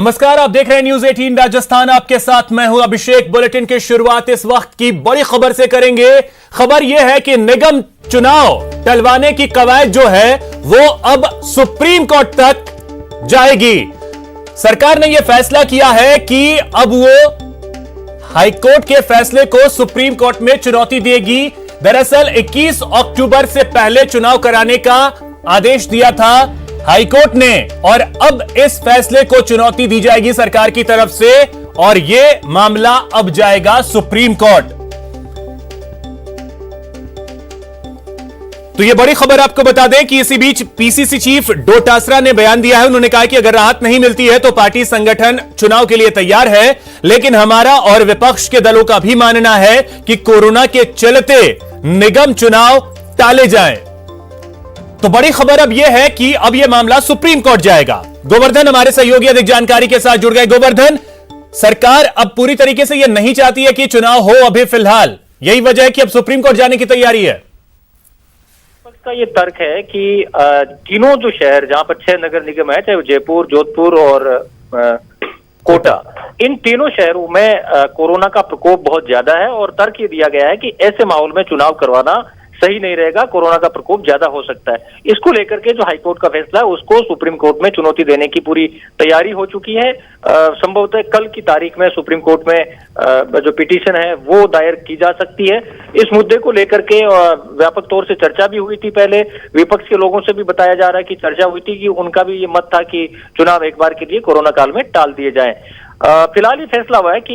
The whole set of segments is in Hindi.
नमस्कार, आप देख रहे हैं न्यूज 18 राजस्थान। आपके साथ मैं हूं अभिषेक। बुलेटिन की शुरुआत इस वक्त की बड़ी खबर से करेंगे। खबर यह है कि निगम चुनाव टलवाने की कवायद जो है वो अब सुप्रीम कोर्ट तक जाएगी। सरकार ने यह फैसला किया है कि अब वो हाईकोर्ट के फैसले को सुप्रीम कोर्ट में चुनौती देगी। दरअसल 21 अक्टूबर से पहले चुनाव कराने का आदेश दिया था हाईकोर्ट ने, और अब इस फैसले को चुनौती दी जाएगी सरकार की तरफ से, और यह मामला अब जाएगा सुप्रीम कोर्ट। तो यह बड़ी खबर आपको बता दें कि इसी बीच पीसीसी चीफ डोटासरा ने बयान दिया है। उन्होंने कहा कि अगर राहत नहीं मिलती है तो पार्टी संगठन चुनाव के लिए तैयार है, लेकिन हमारा और विपक्ष के दलों का भी मानना है कि कोरोना के चलते निगम चुनाव टाले जाएं। तो बड़ी खबर अब यह है कि अब यह मामला सुप्रीम कोर्ट जाएगा। गोवर्धन हमारे सहयोगी अधिक जानकारी के साथ जुड़ गए। गोवर्धन, सरकार अब पूरी तरीके से यह नहीं चाहती है कि चुनाव हो अभी फिलहाल, यही वजह है कि अब सुप्रीम कोर्ट जाने की तैयारी है। का ये तर्क है कि तीनों जो शहर जहां पर 6 नगर निगम है, चाहे वो जयपुर, जोधपुर और कोटा, इन तीनों शहरों में कोरोना का प्रकोप बहुत ज्यादा है, और तर्क ये दिया गया है कि ऐसे माहौल में चुनाव करवाना सही नहीं रहेगा, कोरोना का प्रकोप ज्यादा हो सकता है। इसको लेकर के जो हाईकोर्ट का फैसला है उसको सुप्रीम कोर्ट में चुनौती देने की पूरी तैयारी हो चुकी है। संभवतः कल की तारीख में सुप्रीम कोर्ट में जो पिटीशन है वो दायर की जा सकती है। इस मुद्दे को लेकर के व्यापक तौर से चर्चा भी हुई थी। पहले विपक्ष के लोगों से भी बताया जा रहा है कि चर्चा हुई थी कि उनका भी ये मत था कि चुनाव एक बार के लिए कोरोना काल में टाल दिए जाए। फिलहाल ये फैसला हुआ है कि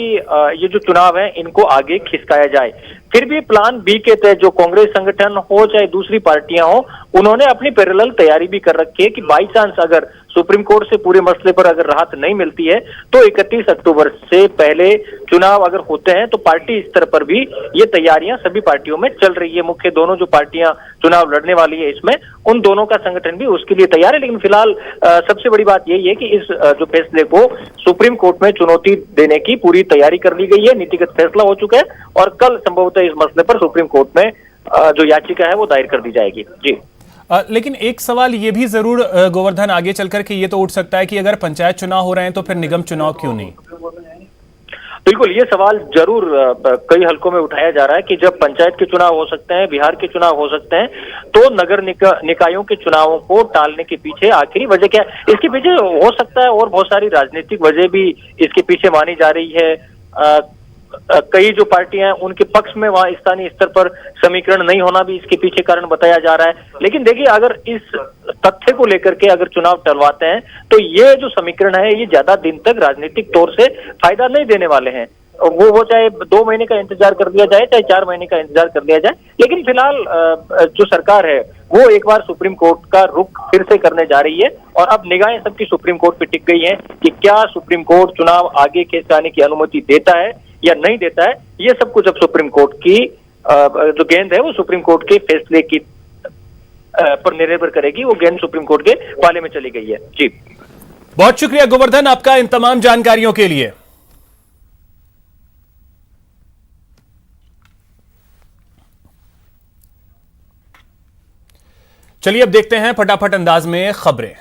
ये जो चुनाव है इनको आगे खिसकाया जाए। फिर भी प्लान बी के तहत जो कांग्रेस संगठन हो चाहे दूसरी पार्टियां हो, उन्होंने अपनी पैरेलल तैयारी भी कर रखी है कि बाई चांस अगर सुप्रीम कोर्ट से पूरे मसले पर अगर राहत नहीं मिलती है तो 31 अक्टूबर से पहले चुनाव अगर होते हैं तो पार्टी स्तर पर भी ये तैयारियां सभी पार्टियों में चल रही है। मुख्य दोनों जो पार्टियां चुनाव लड़ने वाली है इसमें, उन दोनों का संगठन भी उसके लिए तैयार है। लेकिन फिलहाल सबसे बड़ी बात यही है कि इस जो फैसले को सुप्रीम कोर्ट में चुनौती देने की पूरी तैयारी कर ली गई है। नीतिगत फैसला हो चुका है और कल संभवतः इस मसले पर सुप्रीम कोर्ट में जो याचिका है वो दायर कर दी जाएगी। जी, लेकिन एक सवाल ये भी जरूर गोवर्धन आगे चलकर के ये तो उठ सकता है कि अगर पंचायत चुनाव हो रहे हैं तो फिर निगम चुनाव क्यों नहीं? बिल्कुल, ये सवाल जरूर कई हलकों में उठाया जा रहा है कि जब पंचायत के चुनाव हो सकते हैं, बिहार के चुनाव हो सकते हैं, तो नगर निकायों के चुनावों को टालने के पीछे आखिरी वजह क्या है? इसके पीछे हो सकता है और बहुत सारी राजनीतिक वजह भी इसके पीछे मानी जा रही है। कई जो पार्टियां हैं उनके पक्ष में वहां स्थानीय स्तर पर समीकरण नहीं होना भी इसके पीछे कारण बताया जा रहा है। लेकिन देखिए, अगर इस तथ्य को लेकर के अगर चुनाव टलवाते हैं तो ये जो समीकरण है ये ज्यादा दिन तक राजनीतिक तौर से फायदा नहीं देने वाले हैं। वो चाहे 2 महीने का इंतजार कर दिया जाए, चाहे 4 महीने का इंतजार कर दिया जाए, लेकिन फिलहाल जो सरकार है वो एक बार सुप्रीम कोर्ट का रुख फिर से करने जा रही है, और अब निगाहें सबकी सुप्रीम कोर्ट पे टिक गई हैं कि क्या सुप्रीम कोर्ट चुनाव आगे खिसकाने की अनुमति देता है या नहीं देता है। ये सब कुछ अब सुप्रीम कोर्ट की जो गेंद है वो सुप्रीम कोर्ट के फैसले की पर निर्भर करेगी। वो गेंद सुप्रीम कोर्ट के पाले में चली गई है। जी, बहुत शुक्रिया गोवर्धन आपका इन तमाम जानकारियों के लिए। चलिए अब देखते हैं फटाफट अंदाज में खबरें।